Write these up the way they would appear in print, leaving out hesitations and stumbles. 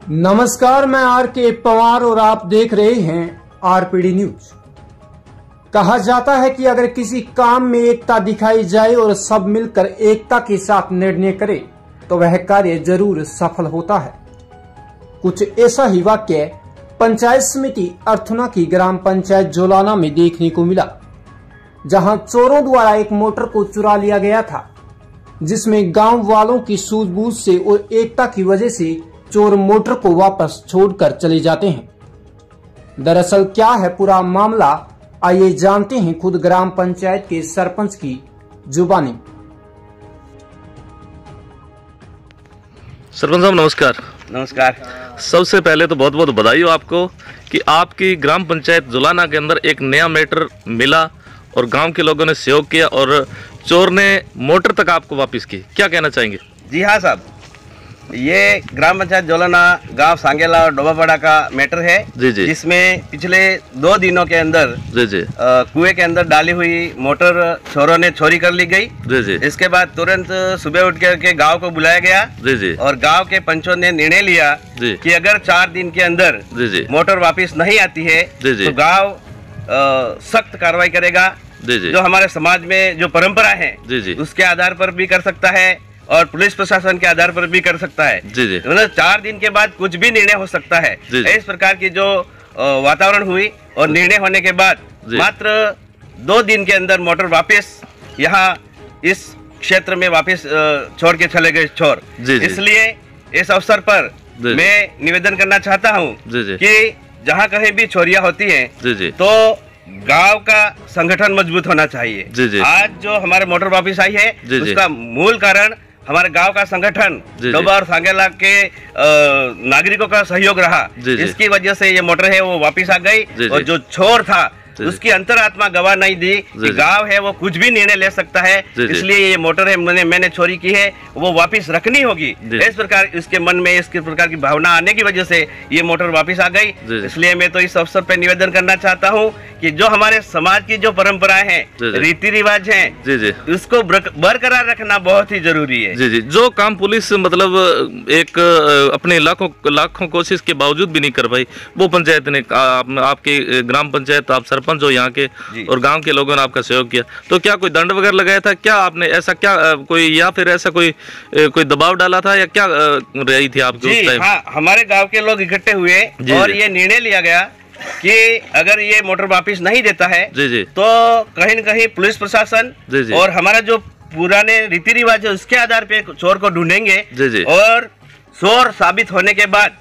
नमस्कार, मैं आर.के. पवार और आप देख रहे हैं आरपीडी न्यूज। कहा जाता है कि अगर किसी काम में एकता दिखाई जाए और सब मिलकर एकता के साथ निर्णय करे तो वह कार्य जरूर सफल होता है। कुछ ऐसा ही वाक्य पंचायत समिति अर्थुना की ग्राम पंचायत जोलाना में देखने को मिला, जहां चोरों द्वारा एक मोटर को चुरा लिया गया था, जिसमें गांव वालों की सूझबूझ से और एकता की वजह से चोर मोटर को वापस छोड़कर चले जाते हैं। दरअसल क्या है पूरा मामला, आइए जानते हैं खुद ग्राम पंचायत के सरपंच की जुबानी। सरपंच साहब नमस्कार। नमस्कार। सबसे पहले तो बहुत बहुत बधाई हो आपको कि आपकी ग्राम पंचायत जुलाना के अंदर एक नया मैटर मिला और गांव के लोगों ने सहयोग किया और चोर ने मोटर तक आपको वापस की। क्या कहना चाहेंगे? जी हाँ साहब, ये ग्राम पंचायत जोलाना गांव सांगेला और डोबापाड़ा का मैटर है जी जी, जिसमें पिछले 2 दिनों के अंदर जी जी कुएं के अंदर डाली हुई मोटर चोरों ने चोरी कर ली गई। जी जी, इसके बाद तुरंत सुबह उठ करके गांव को बुलाया गया जी जी, और गांव के पंचों ने निर्णय लिया जी कि अगर 4 दिन के अंदर जी जी मोटर वापिस नहीं आती है जी जी, तो गाँव सख्त कार्रवाई करेगा। जी जी, जो हमारे समाज में जो परंपरा है जी जी, उसके आधार पर भी कर सकता है और पुलिस प्रशासन के आधार पर भी कर सकता है। जी जी, मतलब 4 दिन के बाद कुछ भी निर्णय हो सकता है। जी जी, इस प्रकार की जो वातावरण हुई और निर्णय होने के बाद मात्र 2 दिन के अंदर मोटर वापस यहाँ इस क्षेत्र में वापस छोड़ के चले गए चोर। इसलिए इस अवसर पर मैं निवेदन करना चाहता हूँ कि जहाँ कहीं भी चोरियां होती हैं तो गांव का संगठन मजबूत होना चाहिए। आज जो हमारे मोटर वापस आई है उसका मूल कारण हमारे गांव का संगठन डोबा और सांगेला के नागरिकों का सहयोग रहा। इसकी वजह से ये मोटर है वो वापस आ गई और जो चोर था उसकी अंतरात्मा गवाह नहीं दी कि गांव है वो कुछ भी निर्णय ले सकता है। इसलिए ये मोटर है मैंने चोरी की है वो वापस रखनी होगी। इस प्रकार इसके मन में इस प्रकार की भावना आने की वजह से ये मोटर वापस आ गई। इसलिए मैं तो इस अवसर पर निवेदन करना चाहता हूँ कि जो हमारे समाज की जो परंपराएं हैं, रीति रिवाज हैं, उसको बरकरार रखना बहुत ही जरूरी है। जी जी, जो काम पुलिस मतलब एक अपने लाखों कोशिश के बावजूद भी नहीं कर पाई, वो पंचायत ने आपके ग्राम पंचायत आप सरपंच हो यहाँ के और गांव के लोगों ने आपका सहयोग किया, तो क्या कोई दंड वगैरह लगाया था? क्या आपने ऐसा क्या कोई या फिर ऐसा कोई दबाव डाला था या क्या रही थी आपकी उस टाइम? हाँ, हमारे गांव के लोग इकट्ठे हुए और ये निर्णय लिया गया कि अगर ये मोटर वापिस नहीं देता है तो कहीं न कहीं पुलिस प्रशासन और हमारा जो पुराने रीति रिवाज है उसके आधार पे चोर को ढूंढेंगे और चोर साबित होने के बाद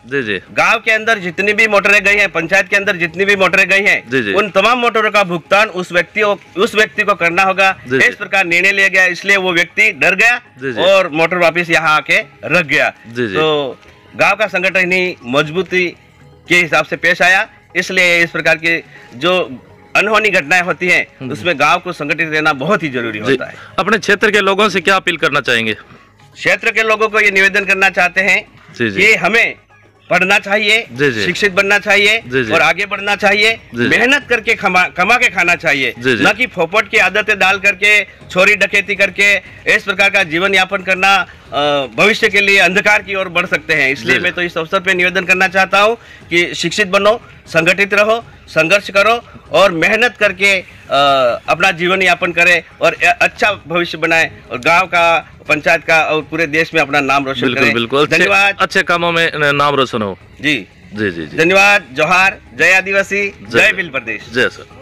गांव के अंदर जितनी भी मोटरें गई हैं, पंचायत के अंदर जितनी भी मोटरें गई हैं, उन तमाम मोटरों का भुगतान उस व्यक्ति को करना होगा। इस प्रकार निर्णय लिया गया। इसलिए वो व्यक्ति डर गया और मोटर वापिस यहाँ आके रख गया। तो गाँव का संगठन ही मजबूती के हिसाब से पेश आया। इसलिए इस प्रकार की जो अनहोनी घटनाएं होती हैं उसमें गांव को संगठित रहना बहुत ही जरूरी होता है। अपने क्षेत्र के लोगों से क्या अपील करना चाहेंगे? क्षेत्र के लोगों को ये निवेदन करना चाहते हैं कि हमें पढ़ना चाहिए, शिक्षित बनना चाहिए और आगे बढ़ना चाहिए। मेहनत करके कमा के खाना चाहिए, न कि फोपट की आदतें डाल करके चोरी डकैती करके इस प्रकार का जीवन यापन करना भविष्य के लिए अंधकार की ओर बढ़ सकते हैं। इसलिए मैं तो इस अवसर पे निवेदन करना चाहता हूँ कि शिक्षित बनो, संगठित रहो, संघर्ष करो और मेहनत करके अपना जीवन यापन करें और अच्छा भविष्य बनाए और गांव का, पंचायत का और पूरे देश में अपना नाम रोशन करें। बिल्कुल, धन्यवाद। अच्छे कामों में नाम रोशन हो। जी जी जी, धन्यवाद। जोहार, जय आदिवासी, जय बिल प्रदेश। जय सर।